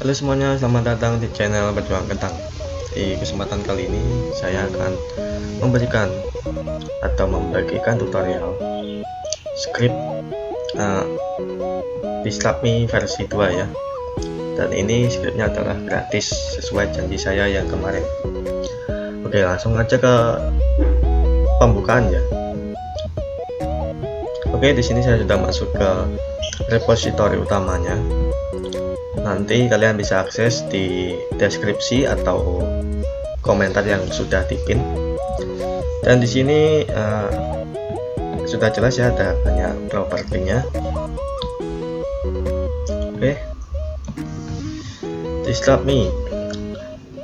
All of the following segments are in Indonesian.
Halo semuanya, selamat datang di channel Berjuang Kentang. Di kesempatan kali ini saya akan memberikan atau membagikan tutorial script Dislapme versi 2 ya. Dan ini scriptnya adalah gratis sesuai janji saya yang kemarin. Oke, langsung aja ke pembukaan ya. Oke, di sini saya sudah masuk ke repositori utamanya. Nanti kalian bisa akses di deskripsi atau komentar yang sudah dipin. Dan di sini sudah jelas ya, ada banyak propertinya. Oke, Dislapme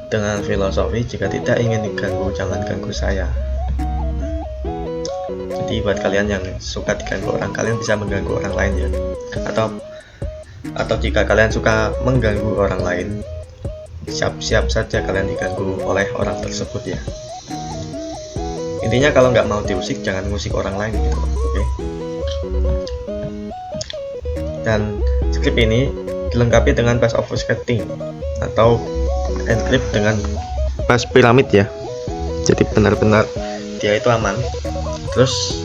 dengan filosofi jika tidak ingin diganggu jangan ganggu saya. Jadi buat kalian yang suka diganggu orang, kalian bisa mengganggu orang lain ya, atau jika kalian suka mengganggu orang lain, siap-siap saja kalian diganggu oleh orang tersebut ya. Intinya kalau nggak mau diusik, jangan ngusik orang lain gitu. Oke. Dan script ini dilengkapi dengan pass over scripting atau encrypt dengan pass piramid ya. Jadi benar-benar dia itu aman. Terus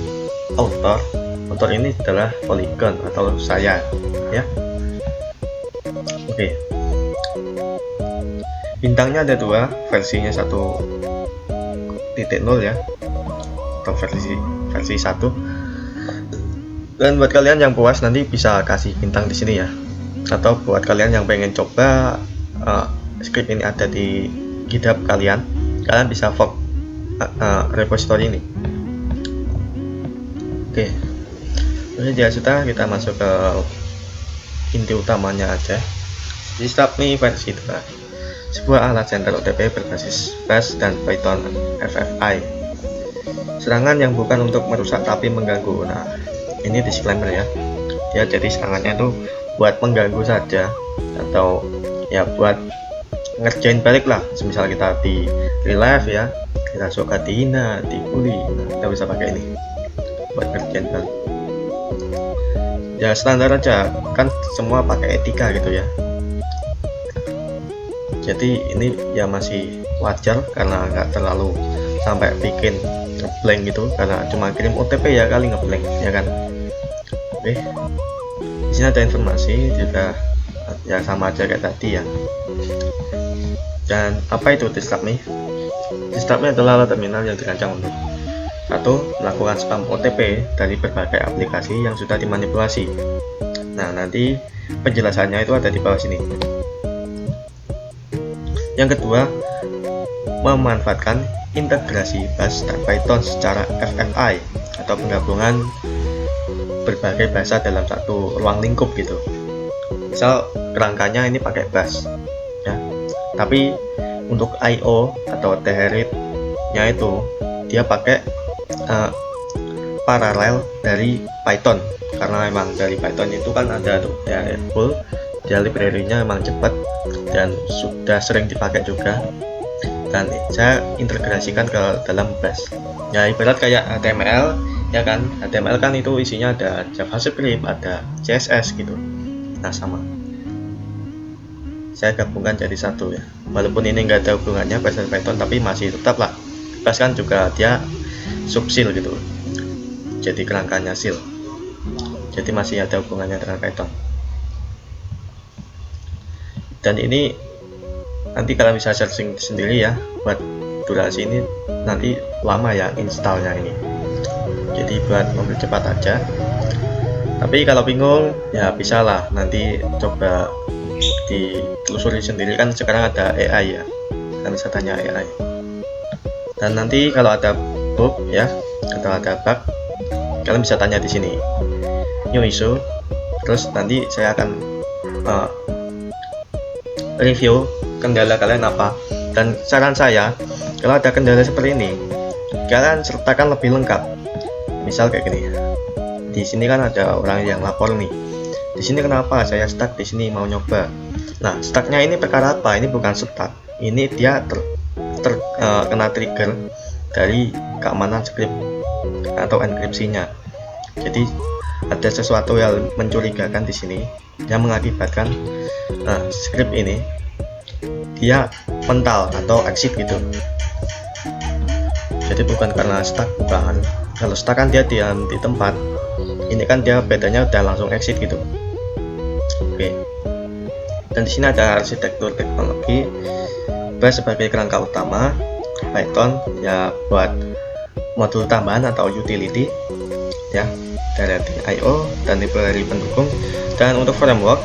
author ini adalah Polygon atau saya ya. Oke. Bintangnya ada dua, versinya 1.0 ya, atau versi 1. Dan buat kalian yang puas nanti bisa kasih bintang di sini ya. Atau buat kalian yang pengen coba script ini ada di GitHub kalian bisa fork repository ini. Oke. Ini dia sudah, kita masuk ke inti utamanya aja. Dislapme versi 2, sebuah alat senter OTP berbasis Bash dan Python FFI. Serangan yang bukan untuk merusak tapi mengganggu. Nah, ini disclaimer ya. Ya, jadi serangannya itu buat mengganggu saja atau ya buat ngerjain balik lah. Semisal kita di relive ya, kita suka dihina, dibully, nah, kita bisa pakai ini buat ngerjain balik. Ya standar aja, kan semua pakai etika gitu ya. Jadi ini ya masih wajar karena nggak terlalu sampai bikin ngeblank gitu, karena cuma kirim OTP ya kali ngeblank ya kan. Oke, di sini ada informasi juga ya, sama aja kayak tadi ya. Dan apa itu Dislapme? Dislapme adalah alat terminal yang dirancang untuk satu, melakukan spam OTP dari berbagai aplikasi yang sudah dimanipulasi. Nah, nanti penjelasannya itu ada di bawah sini. Yang kedua, memanfaatkan integrasi Bash dan Python secara FFI atau penggabungan berbagai bahasa dalam satu ruang lingkup gitu. Misal kerangkanya ini pakai Bash ya, tapi untuk I/O atau THRead-nya itu dia pakai paralel dari Python, karena memang dari Python itu kan ada tuh THRead full, dia library-nya memang cepat dan sudah sering dipakai juga, dan saya integrasikan ke dalam Bash ya, ibarat kayak HTML ya kan. HTML kan itu isinya ada JavaScript, ada CSS gitu. Nah, sama saya gabungkan jadi satu ya, walaupun ini enggak ada hubungannya Bash dan Python, tapi masih tetap lah. Bash kan juga dia subsil gitu, jadi kerangkanya sil, jadi masih ada hubungannya dengan Python. Dan ini nanti kalian bisa searching sendiri ya, buat durasi ini nanti lama ya installnya ini, jadi buat mempercepat aja. Tapi kalau bingung ya bisa lah nanti coba ditelusuri sendiri, kan sekarang ada AI ya, kalian bisa tanya AI. Dan nanti kalau ada bug ya atau ada bug, kalian bisa tanya di sini new issue, terus nanti saya akan review kendala kalian apa. Dan saran saya, kalau ada kendala seperti ini, kalian sertakan lebih lengkap. Misal kayak gini, di sini kan ada orang yang lapor nih, di sini kenapa saya stuck di sini mau nyoba. Nah, stucknya ini perkara apa? Ini bukan stuck, ini dia kena trigger dari keamanan script atau enkripsinya. Jadi ada sesuatu yang mencurigakan di sini yang mengakibatkan script ini dia mental atau exit gitu. Jadi bukan karena stuck, bukan. Kalau stuck kan dia diam di tempat, ini kan dia bedanya udah langsung exit gitu. Oke. Dan di sini ada arsitektur teknologi Bash sebagai kerangka utama, Python ya buat modul tambahan atau utility ya, directing IO dan library pendukung. Dan untuk framework,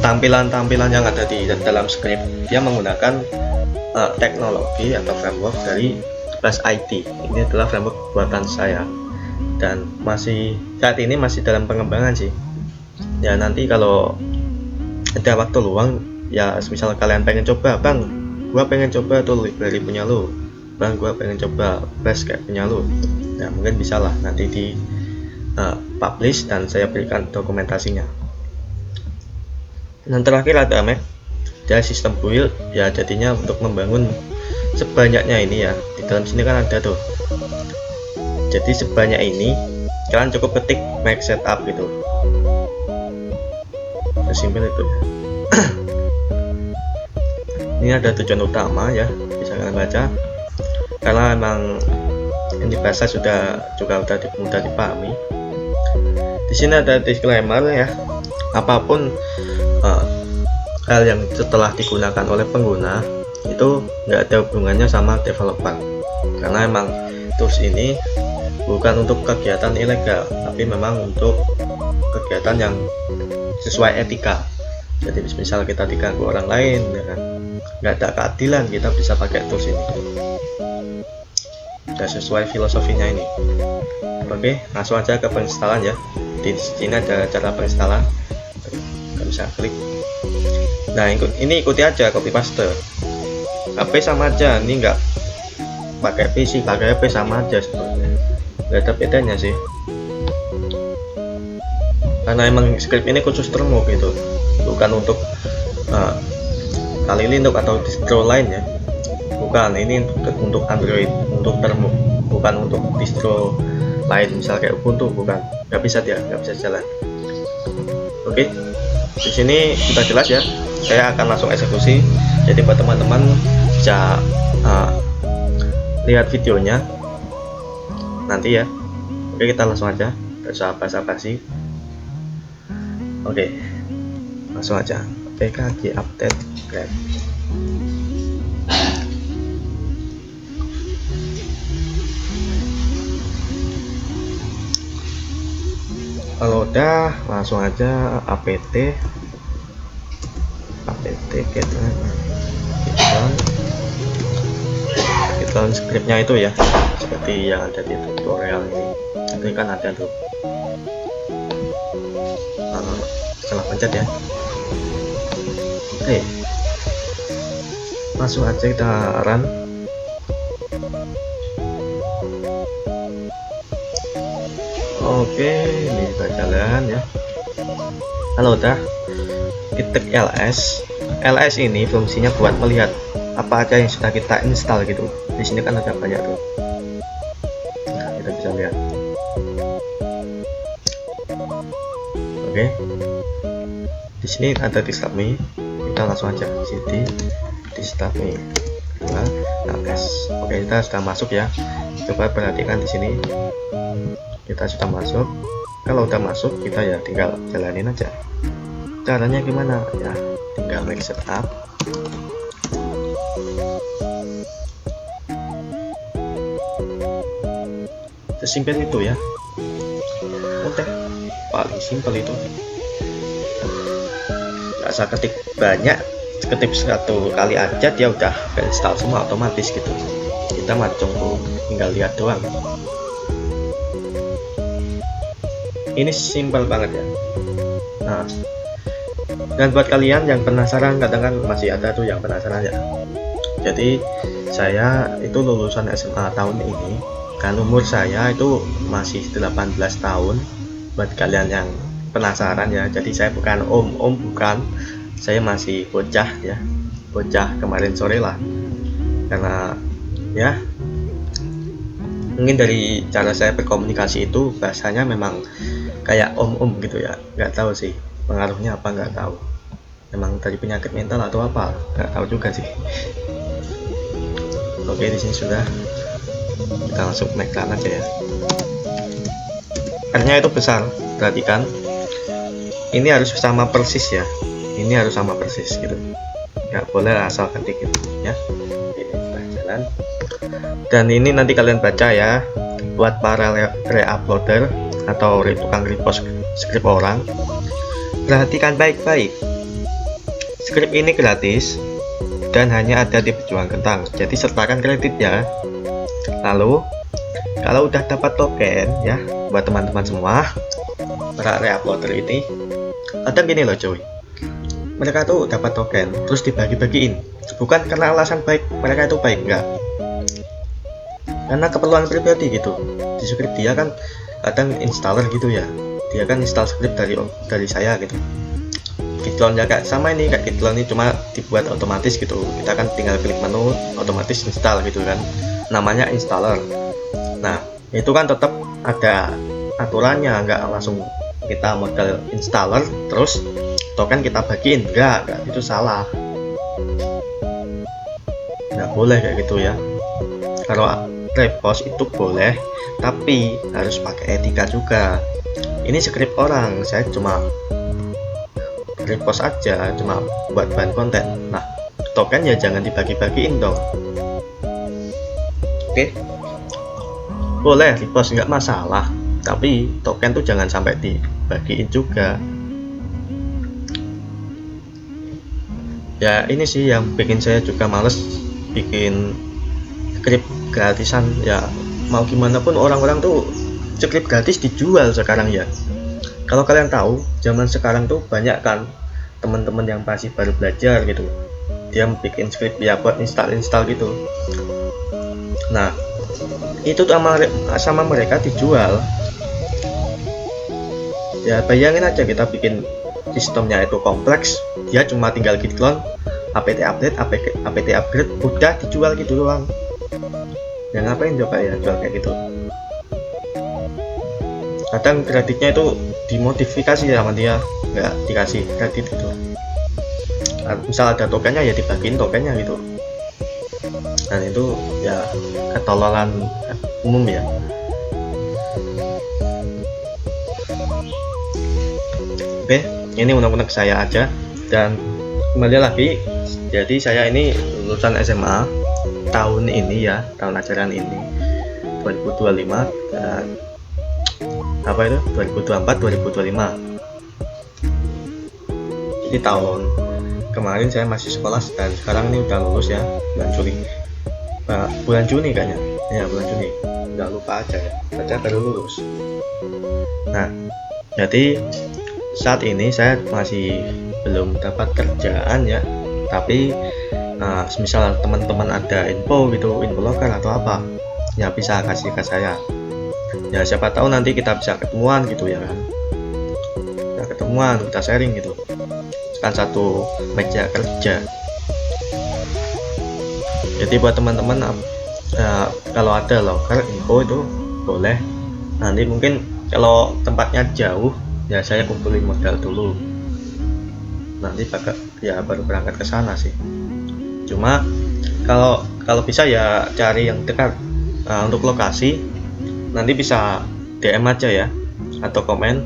tampilan-tampilan yang ada di dalam script dia menggunakan teknologi atau framework dari Bash IT. Ini adalah framework buatan saya dan saat ini masih dalam pengembangan sih ya. Nanti kalau ada waktu luang ya, misal kalian pengen coba, bang gua pengen coba tuh library punya lu, bang gua pengen coba Bash kayak punya lu, nah mungkin bisa lah nanti di publish dan saya berikan dokumentasinya. Dan terakhir ada Mac, dia sistem build ya, jadinya untuk membangun sebanyaknya ini ya, di dalam sini kan ada tuh. Jadi sebanyak ini kalian cukup ketik Mac setup gitu, sesimpel itu ya. Ini ada tujuan utama ya, bisa kalian baca karena emang ini bahasa sudah mudah dipahami. Di sini ada disclaimer ya, apapun hal yang setelah digunakan oleh pengguna itu nggak ada hubungannya sama developer, karena emang tools ini bukan untuk kegiatan ilegal, tapi memang untuk kegiatan yang sesuai etika. Jadi misal kita diganggu orang lain ya kan, nggak ada keadilan, kita bisa pakai tools ini, sudah sesuai filosofinya ini. Oke, langsung aja ke penginstalan ya. Di sini ada cara penginstalan, kita bisa klik. Nah ini ikuti aja, copy paste. HP sama aja, ini nggak pakai PC, pakai HP sama aja sebenarnya, nggak ada bedanya sih, karena emang script ini khusus termo gitu, bukan untuk Kali Linux atau distro lain ya, bukan. Ini untuk Android, untuk termo, bukan untuk distro lain misal kayak Ubuntu, bukan, nggak bisa jalan. Oke, di sini sudah jelas ya, saya akan langsung eksekusi. Jadi buat teman-teman bisa lihat videonya nanti ya. Oke, kita langsung aja, gak usah basa-basi. Oke, langsung aja pkg update grep. Kalau udah langsung aja apt get scriptnya itu ya, seperti yang ada di tutorial ini. Nanti kan ada tuh setelah pencet ya. Oke, langsung aja kita run. Oke, ini kita jalan ya. Kalau udah ketik ls ini fungsinya buat melihat apa aja yang sudah kita install gitu. Di sini kan ada banyak tuh. Nah, kita bisa lihat. Oke. Di sini ada disk me. Kita langsung aja cd disk me. ls. Oke, kita sudah masuk ya. Coba perhatikan di sini. Kita sudah masuk. Kalau udah masuk, kita ya tinggal jalanin aja. Caranya gimana? Ya, tinggal make setup. Sesimpel itu ya, udah paling simpel itu. Nggak usah ketik banyak, ketik satu kali aja dia udah install semua otomatis gitu. Kita macam tuh tinggal lihat doang. Ini simpel banget ya. Nah, dan buat kalian yang penasaran, kadang kan masih ada tuh yang penasaran ya. Jadi saya itu lulusan SMA tahun ini, kan umur saya itu masih 18 tahun. Buat kalian yang penasaran ya, jadi saya bukan om bukan, saya masih bocah ya, bocah kemarin sore lah, karena ya Mungkin dari cara saya berkomunikasi itu bahasanya memang kayak om gitu ya, nggak tahu sih pengaruhnya apa, nggak tahu, memang dari penyakit mental atau apa, nggak tahu juga sih. Oke, di sini sudah, kita langsung naik ke aja ya. R-nya itu besar, perhatikan ini harus sama persis ya, ini harus sama persis gitu, nggak boleh asal ketik gitu ya. Ini sudah jalan, dan ini nanti kalian baca ya, buat para re-uploader atau tukang repost script orang, perhatikan baik-baik, script ini gratis dan hanya ada di Pejuang Kentang, jadi sertakan kredit ya. Lalu kalau udah dapat token ya, buat teman-teman semua para re-uploader ini, kadang gini loh cuy, mereka tuh dapat token terus dibagi-bagiin, bukan karena alasan baik mereka itu baik, enggak, karena keperluan pribadi gitu. Di script dia kan kadang installer gitu ya, dia kan install script dari saya gitu. Gitloan ya kayak sama ini, kayak Gitloan ini cuma dibuat otomatis gitu, kita kan tinggal klik menu otomatis install gitu kan, namanya installer. Nah itu kan tetap ada aturannya, nggak langsung kita modal installer terus token kita bagiin, enggak, itu salah, nggak boleh kayak gitu ya. Kalau repost itu boleh, tapi harus pakai etika juga. Ini script orang, saya cuma repost aja, cuma buat bahan konten. Nah token ya jangan dibagi-bagiin dong. Oke, boleh repost nggak masalah, tapi token tuh jangan sampai dibagiin juga ya. Ini sih yang bikin saya juga males bikin script gratisan ya. Mau gimana pun orang-orang tuh script gratis dijual sekarang ya. Kalau kalian tahu zaman sekarang tuh banyak kan teman-teman yang masih baru belajar gitu, dia bikin script ya buat install gitu. Nah itu tuh sama mereka dijual ya. Bayangin aja kita bikin sistemnya itu kompleks, dia cuma tinggal git clone, apt update, apt upgrade, udah dijual gitu doang. Ya ngapain coba ya jual kayak gitu. Kadang kreditnya itu dimodifikasi sama dia, nggak dikasih kredit gitu. Misal ada tokennya ya dibagiin tokennya gitu, dan itu ya ketololan umum ya. Oke, ini unek-unek saya aja, dan kembali lagi, jadi saya ini lulusan SMA tahun ini ya, tahun ajaran ini 2025, dan apa itu 2024-2025. Jadi tahun kemarin saya masih sekolah, dan sekarang ini udah lulus ya, bulan Juni kayaknya ya, bulan Juni, udah lupa aja ya, saya baru lulus. Nah jadi saat ini saya masih belum dapat kerjaan ya, tapi misal teman-teman ada info gitu, info lokal atau apa ya, bisa kasih ke saya ya, siapa tahu nanti kita bisa ketemuan gitu ya kan, kita ketemuan, kita sharing gitu, kan satu meja kerja. Jadi buat teman-teman kalau ada loker info itu boleh, nanti mungkin kalau tempatnya jauh ya saya kumpulin modal dulu, nanti ya baru berangkat ke sana sih. Cuma kalau bisa ya cari yang dekat. Untuk lokasi nanti bisa DM aja ya, atau komen.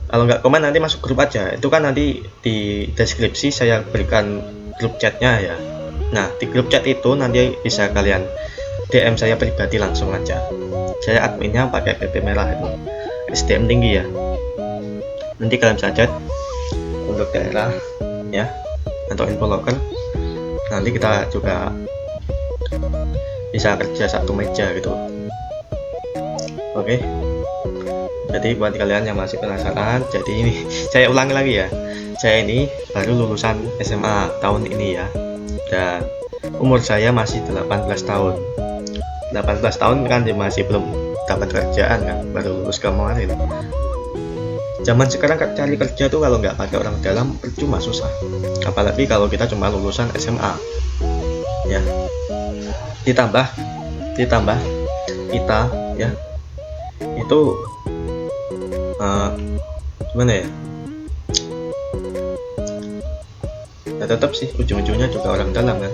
Kalau nggak komen nanti masuk grup aja, itu kan nanti di deskripsi saya berikan grup chatnya ya. Nah di grup chat itu nanti bisa kalian DM saya pribadi langsung aja, saya adminnya pakai PP merah itu, SDM tinggi ya. Nanti kalian bisa chat untuk daerah ya, atau info loker, nanti kita juga bisa kerja satu meja gitu. Oke, jadi buat kalian yang masih penasaran, jadi ini saya ulangi lagi ya, saya ini baru lulusan SMA tahun ini ya, dan umur saya masih 18 tahun. 18 tahun kan dia masih belum dapat kerjaan kan, baru lulus kemarin. Zaman sekarang cari kerja tuh kalau nggak pakai orang dalam percuma, susah, apalagi kalau kita cuma lulusan SMA ya. Ditambah kita ya itu gimana ya, ya tetap sih ujung-ujungnya juga orang dalam kan,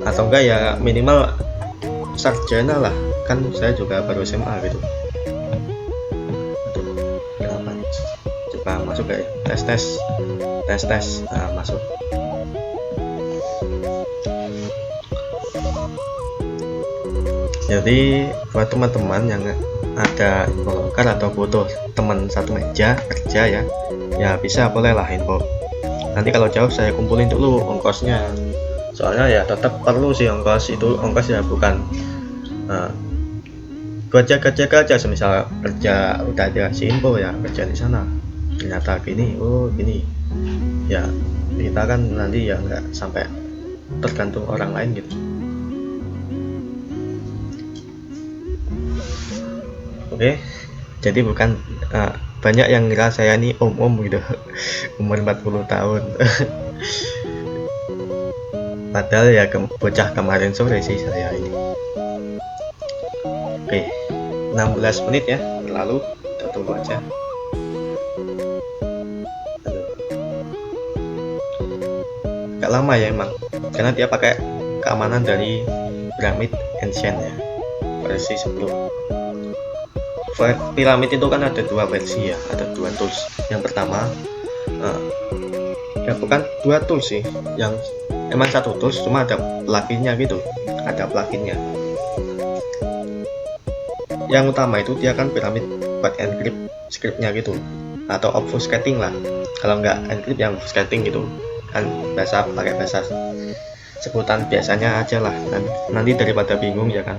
atau enggak ya minimal sarjana lah, kan saya juga baru SMA gitu. Aduh, kenapa nih? Coba masuk ya, tes masuk. Jadi buat teman-teman yang ada info loker atau butuh teman satu meja kerja ya bisa, boleh lah info. Nanti kalau jauh saya kumpulin dulu ongkosnya, soalnya ya tetap perlu sih ongkos itu. Ongkos ya bukan buat jaga-jaga aja, semisal kerja udah ada si info ya kerja di sana ternyata gini, oh gini ya, kita kan nanti ya nggak sampai tergantung orang lain gitu. Oke, jadi bukan banyak yang ngira saya ini om gitu umur 40 tahun padahal ya bocah kemarin sore sih saya ini. Oke, 16 menit ya berlalu, kita tunggu aja. Agak lama ya emang, karena dia pakai keamanan dari Pyramid Ancient ya, versi 10. Piramid itu kan ada dua versi ya, ada dua tools. Yang pertama ya bukan dua tools sih, yang emang satu tools cuma ada pluginnya gitu, ada pluginnya. Yang utama itu dia kan Pyramid buat encrypt scriptnya gitu, atau obfuscating lah. Kalau nggak encrypt yang obfuscating gitu kan, pakai bahasa sebutan biasanya aja lah, nanti daripada bingung ya kan.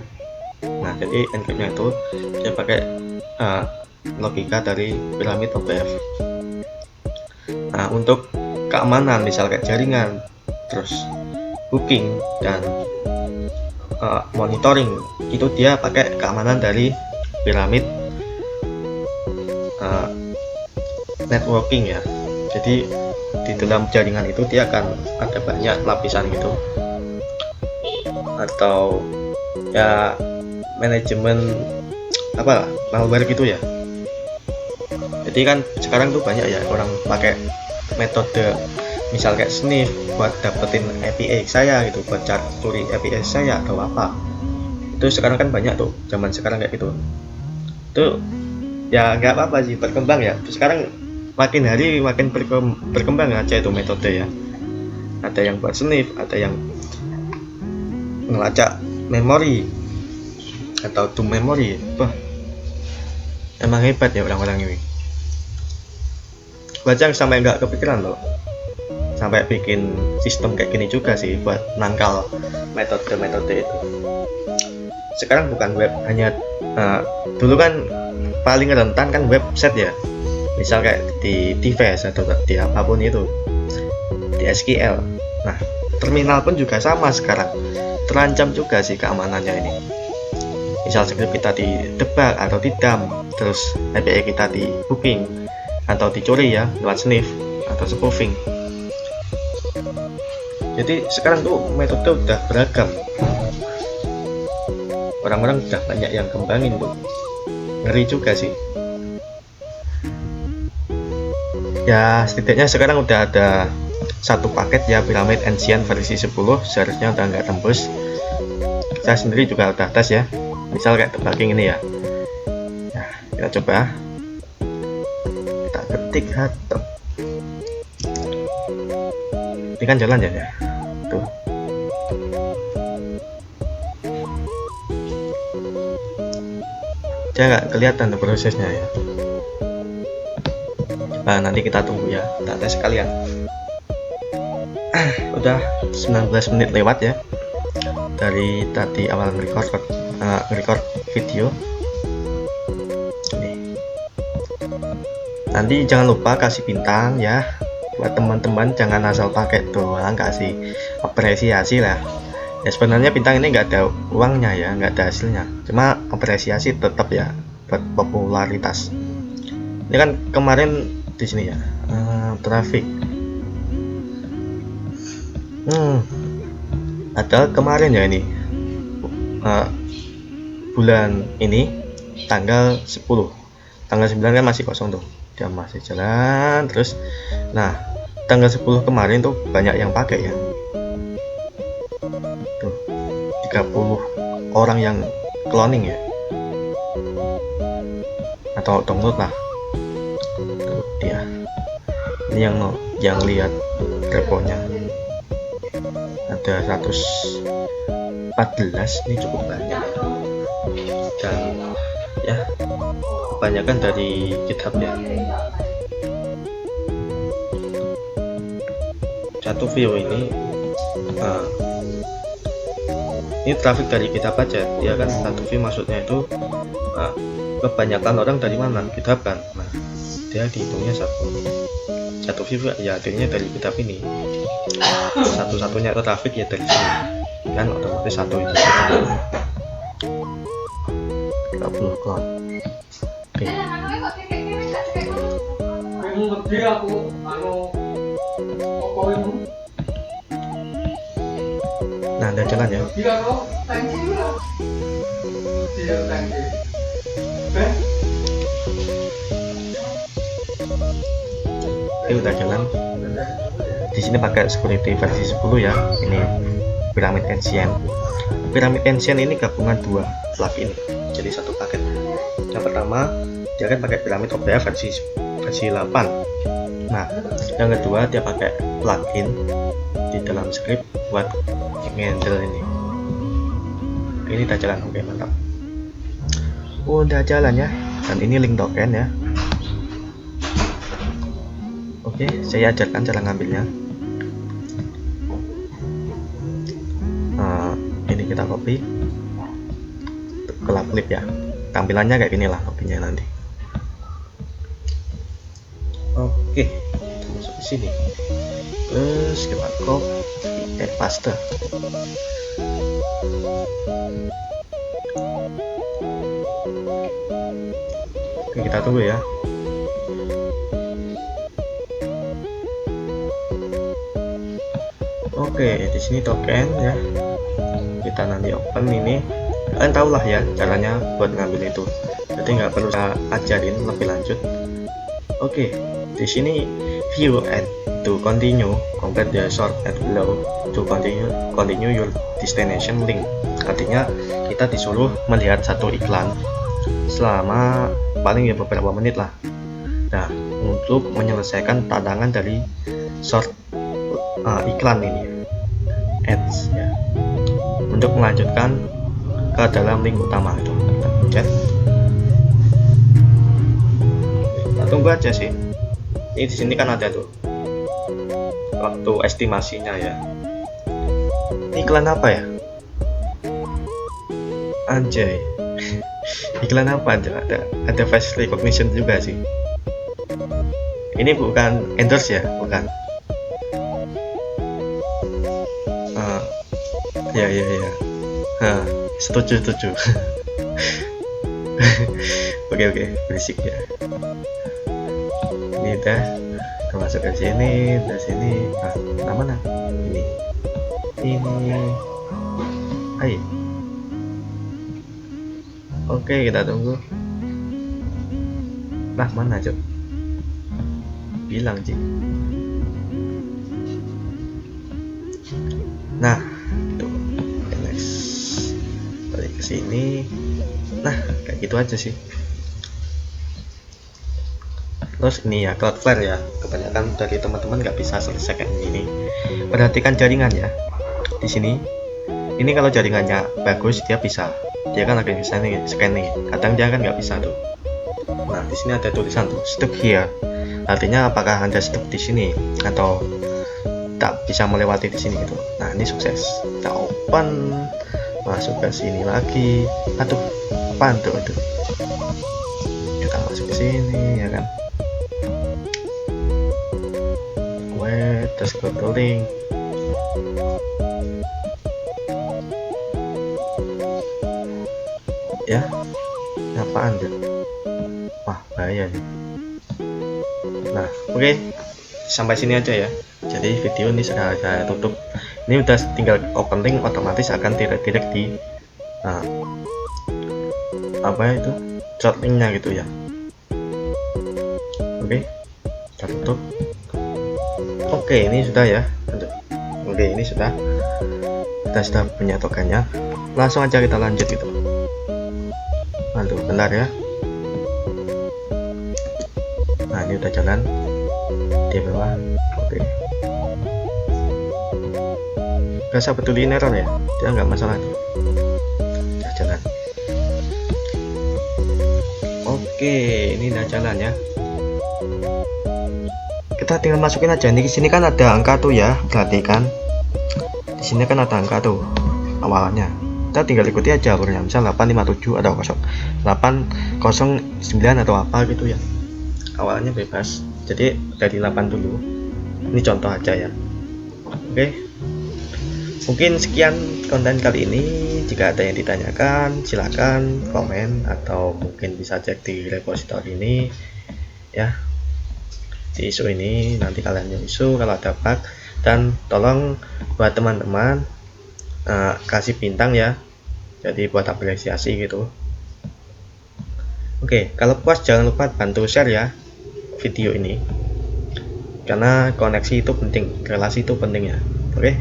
Nah, jadi encryptnya itu dia pakai logika dari Pyramid OPF. Nah, untuk keamanan misal kayak jaringan, terus booking dan monitoring, itu dia pakai keamanan dari Pyramid networking ya. Jadi di dalam jaringan itu dia akan ada banyak lapisan gitu, atau ya manajemen malware gitu ya. Jadi kan sekarang tuh banyak ya orang pakai metode misal kayak sniff buat dapetin API saya gitu, buat curi API saya atau apa. Itu sekarang kan banyak tuh, zaman sekarang kayak gitu. Itu ya nggak apa-apa sih, berkembang ya. Sekarang makin hari makin berkembang aja itu metode ya. Ada yang buat sniff, ada yang ngelacak memori atau to memory. Wah, emang hebat ya orang-orang ini. Bajang sampai nggak kepikiran loh, sampai bikin sistem kayak gini juga sih buat nangkal metode-metode itu. Sekarang bukan web hanya dulu kan paling rentan kan website ya, misal kayak di device atau di apapun itu, di SQL. Nah, terminal pun juga sama sekarang, terancam juga sih keamanannya ini. Misal script kita ditebak atau didump, terus API kita di booking atau dicuri ya lewat sniff atau spoofing. Jadi sekarang tuh metode udah beragam, orang-orang udah banyak yang kembangin tuh, ngeri juga sih ya. Setidaknya sekarang udah ada satu paket ya, Pyramid Ancient versi 10, seharusnya udah nggak tembus. Saya sendiri juga udah tes ya, misal kayak debugging ini ya. Nah, kita coba, kita ketik hatem, ini kan jalan ya tuh. Dia nggak kelihatan tuh prosesnya ya. Nah, nanti kita tunggu ya, kita tes sekalian. Udah 19 menit lewat ya dari tadi awal record video ini. Nanti jangan lupa kasih bintang ya buat teman-teman, jangan asal pakai doang, kasih apresiasi lah ya. Sebenarnya bintang ini nggak ada uangnya ya, nggak ada hasilnya, cuma apresiasi tetap ya buat popularitas. Ini kan kemarin di sini ya, traffic padahal kemarin ya ini bulan ini tanggal 10, tanggal 9 kan masih kosong tuh, dia masih jalan terus. Nah tanggal 10 kemarin tuh banyak yang pakai ya, tuh 30 orang yang cloning ya, atau download lah. Tuh dia, ini yang lihat reponya ada 114, ini cukup banyak dan ya kebanyakan dari GitHub ya. Satu view ini traffic dari GitHub aja ya kan. Satu view maksudnya itu kebanyakan orang dari mana, GitHub kan. Nah dia dihitungnya satu view ya, artinya dari GitHub ini. Satu-satunya traffic ya dari sini kan, otomatis satu itu 30 cloud. Oke. Nah ada jalan ya. Ini udah jalan. Di sini pakai security versi 10 ya. Ini Pyramid Ancient. Pyramid Ancient ini gabungan dua plugin jadi satu paket. Yang pertama dia kan pakai Pyramid OPA versi 8. Nah yang kedua dia pakai plugin di dalam script buat handle ini. Ini udah jalan. Oke mantap, udah jalan ya. Dan ini link token ya. Oke, saya ajarkan cara ngambilnya. Ini kita copy ke clip ya. Tampilannya kayak gini lah copy-nya nanti. Oke, kita masuk ke sini. Terus kita copy paste. Oke, kita tunggu ya. Oke, di sini token ya. Kita nanti open ini. Kalian tahu lah ya caranya buat ngambil itu. Jadi nggak perlu saya ajarin lebih lanjut. Oke, di sini view and to continue, complete the short and below to continue your destination link. Artinya kita disuruh melihat satu iklan selama paling ya beberapa menit lah. Nah, untuk menyelesaikan tantangan dari short iklan ini, ads ya, untuk melanjutkan ke dalam link utama itu. Kita pencet. Kita tunggu aja sih. Ini di sini kan ada tuh waktu estimasinya ya. Ini iklan apa ya? Anjay. Iklan apa? Ada face recognition juga sih. Ini bukan endorse ya, bukan. Ya. Setuju. Oke, berisik ya. Ini udah masuk ke sini, dari sini. Nah, mana? Ini. Hai. Oke, kita tunggu. Nah, mana Cok? Bilang Cik. Nah, tuh. Next. Balik ke sini. Nah, kayak gitu aja sih. Terus ini ya Cloudflare ya, kebanyakan dari teman-teman nggak bisa selesai kayak ini. Perhatikan jaringan ya. Di sini, ini kalau jaringannya bagus dia bisa, dia kan lagi scanning. Kadang dia kan nggak bisa tuh. Nah di sini ada tulisan tuh stuck here. Artinya apakah Anda stuck di sini atau tak bisa melewati di sini gitu. Nah ini sukses. Kita open, masuk ke sini lagi. Aduh, apaan tuh itu? Kita masuk ke sini ya kan. Terus ke link. Ya, apaan tuh? Wah, bahaya nih. Nah, oke. Sampai sini aja ya. Jadi video ini sudah saya tutup. Ini udah tinggal open link, otomatis akan direct di Nah, apa itu shortlink-nya gitu ya. Oke, kita tutup. Oke, ini sudah ya. Oke, ini sudah, kita sudah punya tokennya. Langsung aja kita lanjut gitu. Aduh, bentar ya. Nah, ini udah jalan di bawah. Oke, gak usah peduliin error ya, dia nggak masalah tuh. Udah jalan. Oke, ini udah jalan ya. Kita tinggal masukin aja. Nih, di sini kan ada angka tuh ya, perhatikan. Di sini kan ada angka tuh awalnya. Kita tinggal ikuti aja alurnya, misal 857 atau 809 atau apa gitu ya. Awalnya bebas. Jadi dari 8 dulu. Ini contoh aja ya. Oke. Mungkin sekian konten kali ini. Jika ada yang ditanyakan, silakan komen atau mungkin bisa cek di repositori ini ya. Di isu ini nanti kalian yang isu kalau ada bug, dan tolong buat teman-teman kasih bintang ya, jadi buat apresiasi gitu. Oke, kalau puas jangan lupa bantu share ya video ini, karena koneksi itu penting, relasi itu penting ya. Oke,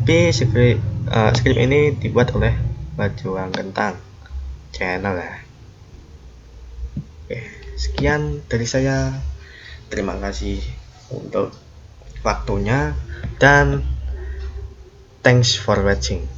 tapi skrip ini dibuat oleh Bajuang Kentang channel ya. Oke, sekian dari saya. Terima kasih untuk waktunya dan thanks for watching.